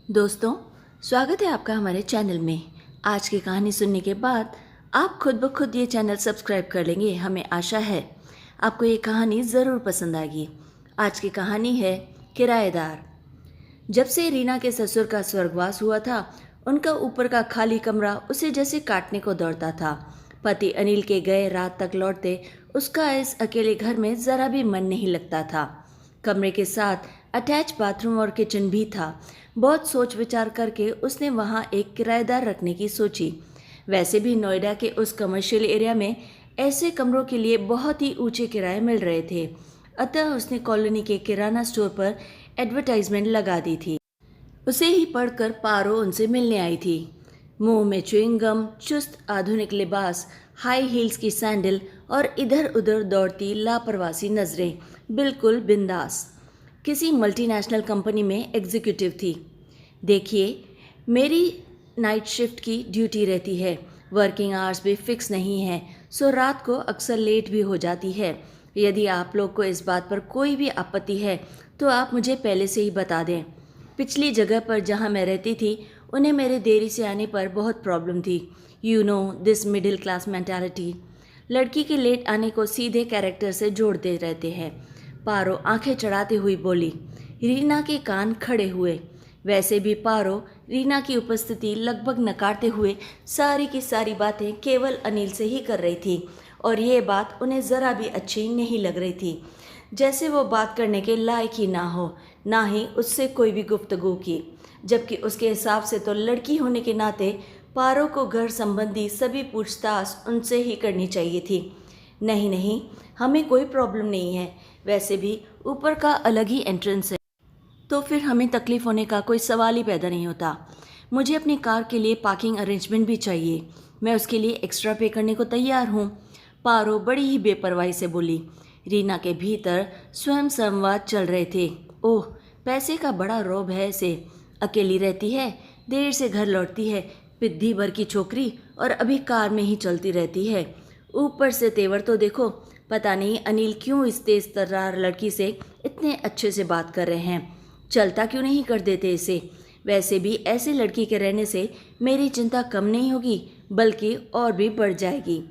दोस्तों, स्वागत है आपका हमारे चैनल में। आज की कहानी सुनने के बाद आप खुद ब खुद ये चैनल सब्सक्राइब कर लेंगे। हमें आशा है आपको ये कहानी ज़रूर पसंद आएगी। आज की कहानी है किराएदार। जब से रीना के ससुर का स्वर्गवास हुआ था, उनका ऊपर का खाली कमरा उसे जैसे काटने को दौड़ता था। पति अनिल के गए रात तक लौटते उसका इस अकेले घर में ज़रा भी मन नहीं लगता था। कमरे के साथ अटैच बाथरूम और किचन भी था। बहुत सोच विचार करके उसने वहाँ एक किराएदार रखने की सोची। वैसे भी नोएडा के उस कमर्शियल एरिया में ऐसे कमरों के लिए बहुत ही ऊंचे किराए मिल रहे थे। अतः उसने कॉलोनी के किराना स्टोर पर एडवर्टाइजमेंट लगा दी थी। उसे ही पढ़कर पारो उनसे मिलने आई थी। मुंह में च्युइंगम, चुस्त आधुनिक लिबास, हाई हील्स की सैंडल और इधर उधर दौड़ती लापरवाही नजरें, बिल्कुल बिंदास। किसी मल्टीनेशनल कंपनी में एग्जीक्यूटिव थी। देखिए, मेरी नाइट शिफ्ट की ड्यूटी रहती है, वर्किंग आवर्स भी फिक्स नहीं है, सो रात को अक्सर लेट भी हो जाती है। यदि आप लोग को इस बात पर कोई भी आपत्ति है तो आप मुझे पहले से ही बता दें। पिछली जगह पर जहां मैं रहती थी, उन्हें मेरे देरी से आने पर बहुत प्रॉब्लम थी। You know this middle class mentality. लड़की के लेट आने को सीधे कैरेक्टर से जोड़ते रहते हैं। पारो आंखें चढ़ाते हुई बोली। रीना के कान खड़े हुए। वैसे भी पारो रीना की उपस्थिति लगभग नकारते हुए सारी की सारी बातें केवल अनिल से ही कर रही थी, और ये बात उन्हें ज़रा भी अच्छी नहीं लग रही थी। जैसे वो बात करने के लायक ही ना हो, ना ही उससे कोई भी गुफ्तगू की। जबकि उसके हिसाब से तो लड़की होने के नाते पारो को घर संबंधी सभी पूछताछ उनसे ही करनी चाहिए थी। नहीं नहीं, हमें कोई प्रॉब्लम नहीं है। वैसे भी ऊपर का अलग ही एंट्रेंस है, तो फिर हमें तकलीफ होने का कोई सवाल ही पैदा नहीं होता। मुझे अपनी कार के लिए पार्किंग अरेंजमेंट भी चाहिए। मैं उसके लिए एक्स्ट्रा पे करने को तैयार हूँ। पारो बड़ी ही बेपरवाही से बोली। रीना के भीतर स्वयं संवाद चल रहे थे। ओह, पैसे का बड़ा रौब है इसे। अकेली रहती है, देर से घर लौटती है, पिद्दी भर की छोकरी, और अभी कार में ही चलती रहती है। ऊपर से तेवर तो देखो। पता नहीं अनिल क्यों इस तेज तर्रार लड़की से इतने अच्छे से बात कर रहे हैं। चलता क्यों नहीं कर देते इसे। वैसे भी ऐसी लड़की के रहने से मेरी चिंता कम नहीं होगी, बल्कि और भी बढ़ जाएगी।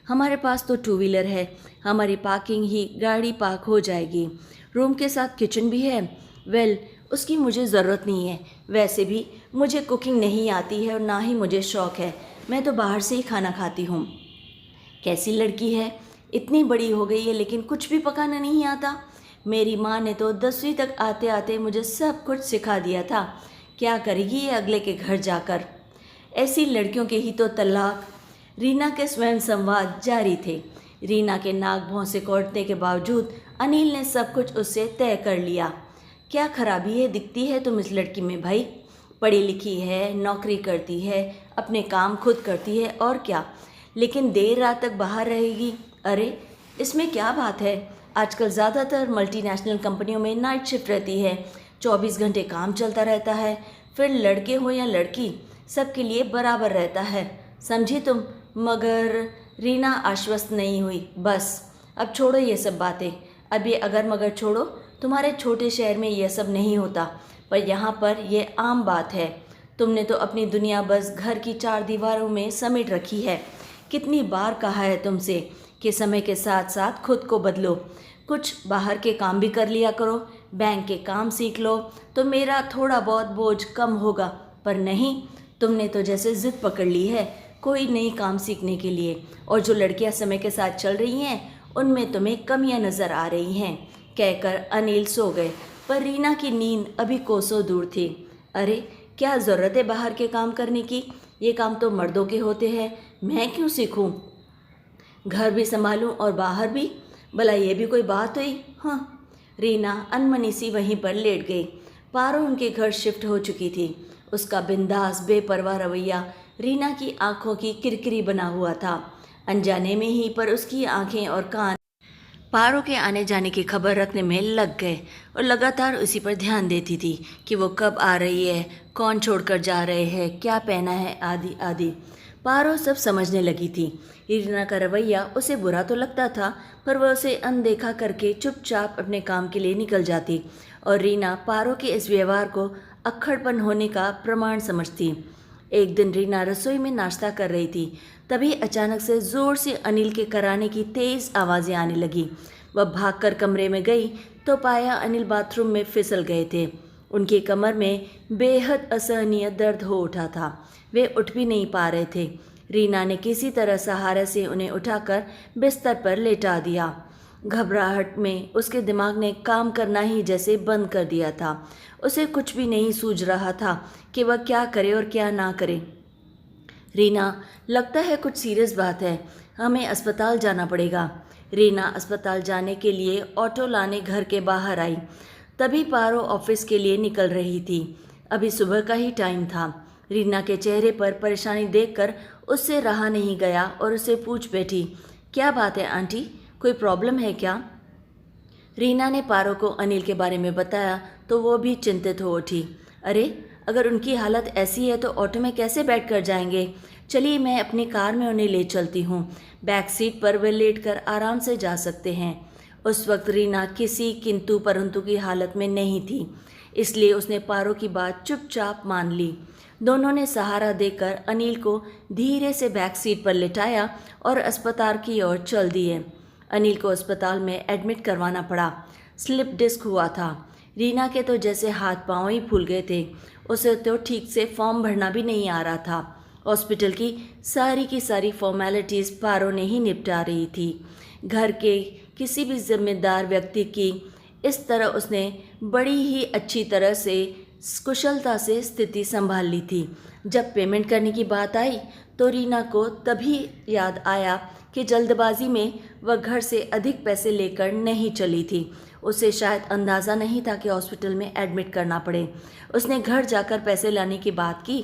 हमारे पास तो टू व्हीलर है, हमारी पार्किंग ही गाड़ी पार्क हो जाएगी। रूम के साथ किचन भी है। वेल, उसकी मुझे ज़रूरत नहीं है। वैसे भी मुझे कुकिंग नहीं आती है और ना ही मुझे शौक़ है। मैं तो बाहर से ही खाना खाती हूँ। कैसी लड़की है, इतनी बड़ी हो गई है लेकिन कुछ भी पकाना नहीं आता। मेरी माँ ने तो 10वीं तक आते आते मुझे सब कुछ सिखा दिया था। क्या करेगी ये अगले के घर जाकर। ऐसी लड़कियों के ही तो तलाक। रीना के स्वयं संवाद जारी थे। रीना के नाक भौं से काटने के बावजूद अनिल ने सब कुछ उससे तय कर लिया। क्या खराबी है दिखती है तुम इस लड़की में भाई। पढ़ी लिखी है, नौकरी करती है, अपने काम खुद करती है, और क्या, लेकिन देर रात तक बाहर रहेगी। अरे, इसमें क्या बात है। आजकल ज़्यादातर मल्टीनेशनल कंपनियों में नाइट शिफ्ट रहती है, 24 घंटे काम चलता रहता है। फिर लड़के हो या लड़की, सबके लिए बराबर रहता है, समझी तुम। मगर रीना आश्वस्त नहीं हुई। बस अब छोड़ो ये सब बातें। अब ये अगर मगर छोड़ो। तुम्हारे छोटे शहर में यह सब नहीं होता, पर यहाँ पर यह आम बात है। तुमने तो अपनी दुनिया बस घर की 4 दीवारों में समेट रखी है। कितनी बार कहा है तुमसे कि समय के साथ साथ खुद को बदलो, कुछ बाहर के काम भी कर लिया करो, बैंक के काम सीख लो तो मेरा थोड़ा बहुत बोझ कम होगा। पर नहीं, तुमने तो जैसे ज़िद पकड़ ली है कोई नई काम सीखने के लिए, और जो लड़कियां समय के साथ चल रही हैं उनमें तुम्हें कमियां नज़र आ रही हैं। कहकर अनिल सो गए, पर रीना की नींद अभी कोसों दूर थी। अरे, क्या ज़रूरत है बाहर के काम करने की, ये काम तो मर्दों के होते हैं, मैं क्यों सीखूं। घर भी संभालूं और बाहर भी, भला ये भी कोई बात हुई। हाँ, रीना अनमनी सी वहीं पर लेट गई। पारो उनके घर शिफ्ट हो चुकी थी। उसका बिंदास बेपरवाह रवैया रीना की आंखों की किरकिरी बना हुआ था। अनजाने में ही पर उसकी आंखें और कान पारो के आने जाने की खबर रखने में लग गए, और लगातार उसी पर ध्यान देती थी कि वो कब आ रही है, कौन छोड़कर जा रहे हैं, क्या पहना है, आदि आदि। पारो सब समझने लगी थी। रीना का रवैया उसे बुरा तो लगता था, पर वह उसे अनदेखा करके चुपचाप अपने काम के लिए निकल जाती, और रीना पारो के इस व्यवहार को अक्खड़पन होने का प्रमाण समझती। एक दिन रीना रसोई में नाश्ता कर रही थी, तभी अचानक से जोर से अनिल के कराने की तेज आवाज़ें आने लगी। वह भागकर कमरे में गई तो पाया अनिल बाथरूम में फिसल गए थे। उनकी कमर में बेहद असहनीय दर्द हो उठा था। वे उठ भी नहीं पा रहे थे। रीना ने किसी तरह सहारे से उन्हें उठाकर बिस्तर पर लेटा दिया। घबराहट में उसके दिमाग ने काम करना ही जैसे बंद कर दिया था। उसे कुछ भी नहीं सूझ रहा था कि वह क्या करे और क्या ना करे। रीना, लगता है कुछ सीरियस बात है, हमें अस्पताल जाना पड़ेगा। रीना अस्पताल जाने के लिए ऑटो लाने घर के बाहर आई। तभी पारो ऑफिस के लिए निकल रही थी। अभी सुबह का ही टाइम था। रीना के चेहरे पर परेशानी देखकर उससे रहा नहीं गया और उसे पूछ बैठी, क्या बात है आंटी, कोई प्रॉब्लम है क्या? रीना ने पारो को अनिल के बारे में बताया तो वो भी चिंतित हो उठी। अरे, अगर उनकी हालत ऐसी है तो ऑटो में कैसे बैठ कर जाएंगे? चलिए मैं अपनी कार में उन्हें ले चलती हूँ, बैक सीट पर वे लेट कर आराम से जा सकते हैं। उस वक्त रीना किसी किंतु परंतु की हालत में नहीं थी, इसलिए उसने पारो की बात चुपचाप मान ली। दोनों ने सहारा देकर अनिल को धीरे से बैक सीट पर लिटाया और अस्पताल की ओर चल दिए। अनिल को अस्पताल में एडमिट करवाना पड़ा। स्लिप डिस्क हुआ था। रीना के तो जैसे हाथ पांव ही फूल गए थे। उसे तो ठीक से फॉर्म भरना भी नहीं आ रहा था। हॉस्पिटल की सारी फॉर्मेलिटीज़ पारो ने ही निपटा रही थी। घर के किसी भी जिम्मेदार व्यक्ति की इस तरह उसने बड़ी ही अच्छी तरह से कुशलता से स्थिति संभाल ली थी। जब पेमेंट करने की बात आई तो रीना को तभी याद आया कि जल्दबाजी में वह घर से अधिक पैसे लेकर नहीं चली थी। उसे शायद अंदाज़ा नहीं था कि हॉस्पिटल में एडमिट करना पड़े। उसने घर जाकर पैसे लाने की बात की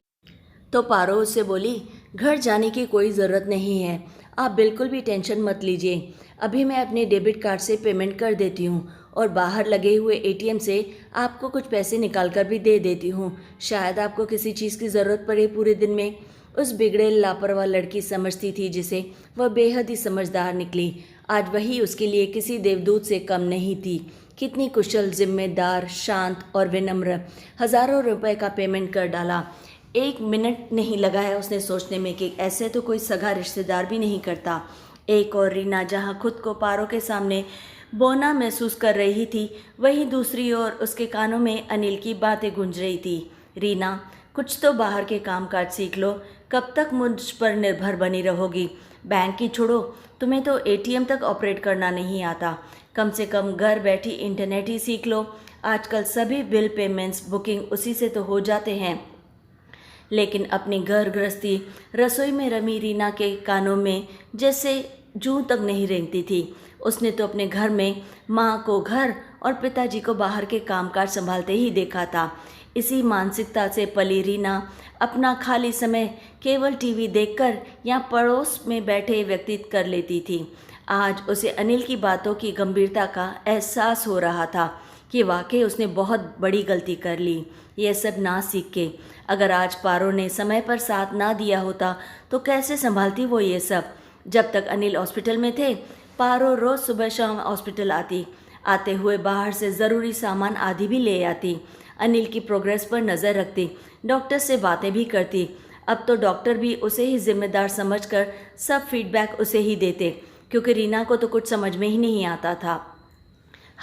तो पारो उससे बोली, घर जाने की कोई ज़रूरत नहीं है, आप बिल्कुल भी टेंशन मत लीजिए। अभी मैं अपने डेबिट कार्ड से पेमेंट कर देती हूँ और बाहर लगे हुए एटीएम से आपको कुछ पैसे निकाल कर भी दे देती हूँ। शायद आपको किसी चीज़ की ज़रूरत पड़े पूरे दिन में। उस बिगड़े लापरवाह लड़की समझती थी जिसे वह बेहद ही समझदार निकली। आज वही उसके लिए किसी देवदूत से कम नहीं थी। कितनी कुशल, जिम्मेदार, शांत और विनम्र। हज़ारों रुपए का पेमेंट कर डाला। 1 मिनट नहीं लगाया उसने सोचने में कि ऐसे तो कोई सगा रिश्तेदार भी नहीं करता। एक और रीना जहाँ खुद को पारो के सामने बौना महसूस कर रही थी, वहीं दूसरी ओर उसके कानों में अनिल की बातें गूंज रही थी। रीना, कुछ तो बाहर के कामकाज सीख लो, कब तक मुझ पर निर्भर बनी रहोगी? बैंक की छोड़ो, तुम्हें तो एटीएम तक ऑपरेट करना नहीं आता। कम से कम घर बैठी इंटरनेट ही सीख लो। आजकल सभी बिल पेमेंट्स, बुकिंग उसी से तो हो जाते हैं। लेकिन अपनी घर गृहस्थी रसोई में रमी रीना के कानों में जैसे जूं तक नहीं रेंगती थी। उसने तो अपने घर में माँ को घर और पिताजी को बाहर के कामकाज संभालते ही देखा था। इसी मानसिकता से पली रीना अपना खाली समय केवल टीवी देखकर या पड़ोस में बैठे व्यतीत कर लेती थी। आज उसे अनिल की बातों की गंभीरता का एहसास हो रहा था कि वाकई उसने बहुत बड़ी गलती कर ली, यह सब ना सीख के। अगर आज पारो ने समय पर साथ ना दिया होता तो कैसे संभालती वो ये सब। जब तक अनिल हॉस्पिटल में थे, पारो रोज़ सुबह शाम हॉस्पिटल आती। आते हुए बाहर से ज़रूरी सामान आदि भी ले आती। अनिल की प्रोग्रेस पर नज़र रखती, डॉक्टर से बातें भी करती। अब तो डॉक्टर भी उसे ही जिम्मेदार समझकर सब फीडबैक उसे ही देते, क्योंकि रीना को तो कुछ समझ में ही नहीं आता था।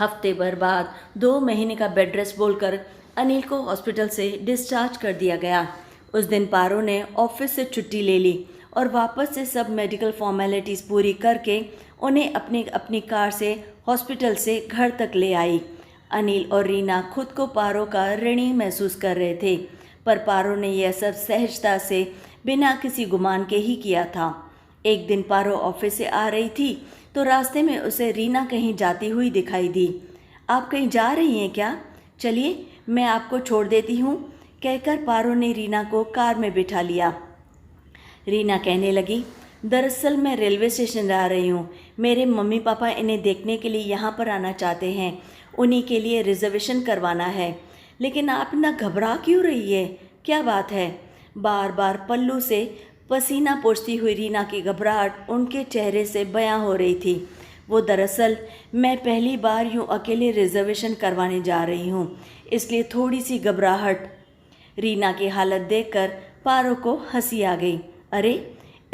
हफ्ते भर बाद 2 महीने का बेड रेस्ट बोलकर अनिल को हॉस्पिटल से डिस्चार्ज कर दिया गया। उस दिन पारो ने ऑफिस से छुट्टी ले ली और वापस से सब मेडिकल फॉर्मेलिटीज़ पूरी करके उन्हें अपनी कार से हॉस्पिटल से घर तक ले आई। अनिल और रीना खुद को पारो का ऋणी महसूस कर रहे थे, पर पारो ने यह सब सहजता से बिना किसी गुमान के ही किया था। एक दिन पारो ऑफिस से आ रही थी तो रास्ते में उसे रीना कहीं जाती हुई दिखाई दी। आप कहीं जा रही हैं क्या? चलिए मैं आपको छोड़ देती हूँ, कहकर पारो ने रीना को कार में बिठा लिया। रीना कहने लगी, दरअसल मैं रेलवे स्टेशन जा रही हूँ। मेरे मम्मी पापा इन्हें देखने के लिए यहाँ पर आना चाहते हैं, उन्हीं के लिए रिजर्वेशन करवाना है। लेकिन आप इतना घबरा क्यों रही है, क्या बात है? बार बार पल्लू से पसीना पोंछती हुई रीना की घबराहट उनके चेहरे से बयां हो रही थी। वो दरअसल मैं पहली बार यूँ अकेले रिजर्वेशन करवाने जा रही हूँ, इसलिए थोड़ी सी घबराहट रीना की हालत देखकर पारो को हंसी आ गई। अरे,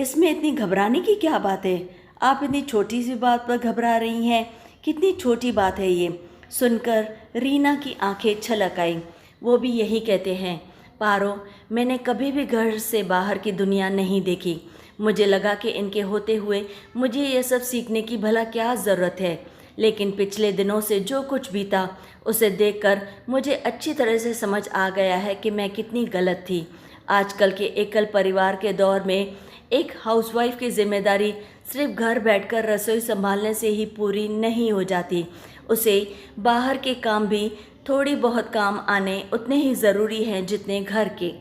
इसमें इतनी घबराने की क्या बात है? आप इतनी छोटी सी बात पर घबरा रही हैं। कितनी छोटी बात है ये। सुनकर रीना की आंखें छलक आईं। वो भी यही कहते हैं। पारो, मैंने कभी भी घर से बाहर की दुनिया नहीं देखी। मुझे लगा कि इनके होते हुए मुझे ये सब सीखने की भला क्या ज़रूरत है, लेकिन पिछले दिनों से जो कुछ बीता उसे देखकर मुझे अच्छी तरह से समझ आ गया है कि मैं कितनी गलत थी। आजकल के एकल परिवार के दौर में एक हाउसवाइफ की जिम्मेदारी सिर्फ घर बैठकर रसोई संभालने से ही पूरी नहीं हो जाती। उसे बाहर के काम भी थोड़ी बहुत काम आने उतने ही ज़रूरी हैं जितने घर के।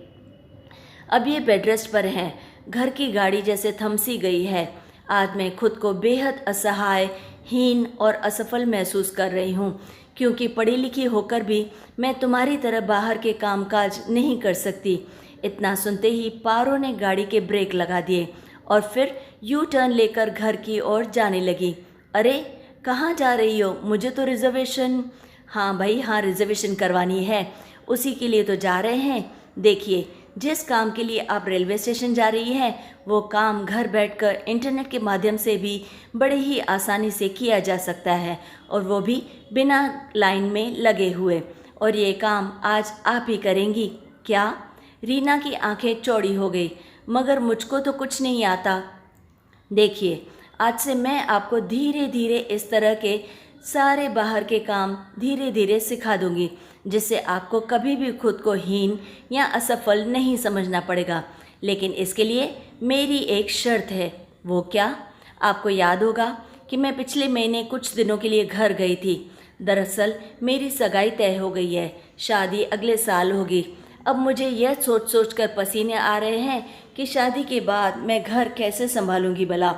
अब ये बेड रेस्ट पर हैं। घर की गाड़ी जैसे थमसी गई है। आज मैं खुद को बेहद असहाय, हीन और असफल महसूस कर रही हूँ, क्योंकि पढ़ी लिखी होकर भी मैं तुम्हारी तरह बाहर के कामकाज नहीं कर सकती। इतना सुनते ही पारो ने गाड़ी के ब्रेक लगा दिए और फिर यू टर्न लेकर घर की ओर जाने लगी। अरे, कहाँ जा रही हो? मुझे तो रिजर्वेशन। हाँ भाई हाँ, रिजर्वेशन करवानी है, उसी के लिए तो जा रहे हैं। देखिए, जिस काम के लिए आप रेलवे स्टेशन जा रही हैं वो काम घर बैठकर इंटरनेट के माध्यम से भी बड़े ही आसानी से किया जा सकता है, और वो भी बिना लाइन में लगे हुए। और ये काम आज आप ही करेंगी क्या? रीना की आंखें चौड़ी हो गई। मगर मुझको तो कुछ नहीं आता। देखिए, आज से मैं आपको धीरे धीरे इस तरह के सारे बाहर के काम धीरे धीरे सिखा दूंगी, जिससे आपको कभी भी खुद को हीन या असफल नहीं समझना पड़ेगा। लेकिन इसके लिए मेरी एक शर्त है। वो क्या? आपको याद होगा कि मैं पिछले महीने कुछ दिनों के लिए घर गई थी। दरअसल मेरी सगाई तय हो गई है, शादी अगले साल होगी। अब मुझे यह सोच सोच कर पसीने आ रहे हैं कि शादी के बाद मैं घर कैसे संभालूंगी भला।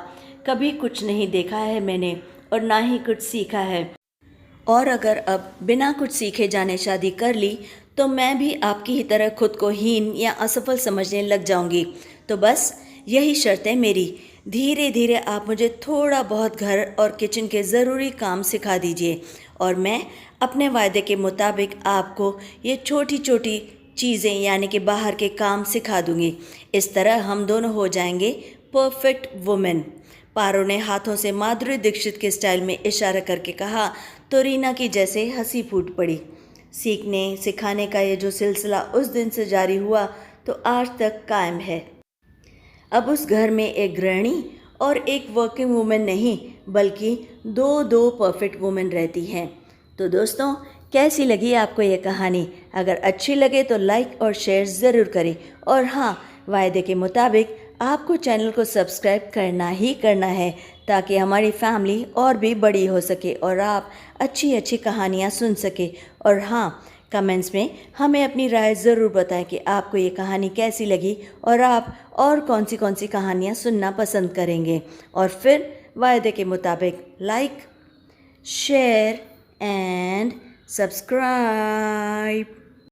कभी कुछ नहीं देखा है मैंने और ना ही कुछ सीखा है, और अगर अब बिना कुछ सीखे जाने शादी कर ली तो मैं भी आपकी ही तरह खुद को हीन या असफल समझने लग जाऊंगी। तो बस यही शर्त है मेरी। धीरे धीरे आप मुझे थोड़ा बहुत घर और किचन के ज़रूरी काम सिखा दीजिए, और मैं अपने वायदे के मुताबिक आपको ये छोटी छोटी चीज़ें यानी कि बाहर के काम सिखा दूंगी। इस तरह हम दोनों हो जाएंगे परफेक्ट वुमेन। पारो ने हाथों से माधुरी दीक्षित के स्टाइल में इशारा करके कहा तो रीना की जैसे हंसी फूट पड़ी। सीखने सिखाने का ये जो सिलसिला उस दिन से जारी हुआ तो आज तक कायम है। अब उस घर में एक गृहिणी और एक वर्किंग वुमेन नहीं, बल्कि दो दो परफेक्ट वुमेन रहती हैं। तो दोस्तों, कैसी लगी आपको ये कहानी? अगर अच्छी लगे तो लाइक और शेयर ज़रूर करें, और हाँ, वायदे के मुताबिक आपको चैनल को सब्सक्राइब करना ही करना है, ताकि हमारी फैमिली और भी बड़ी हो सके और आप अच्छी अच्छी कहानियाँ सुन सके। और हाँ, कमेंट्स में हमें अपनी राय ज़रूर बताएं कि आपको ये कहानी कैसी लगी और आप और कौन सी कहानियाँ सुनना पसंद करेंगे। और फिर वायदे के मुताबिक लाइक, शेयर एंड सब्सक्राइब।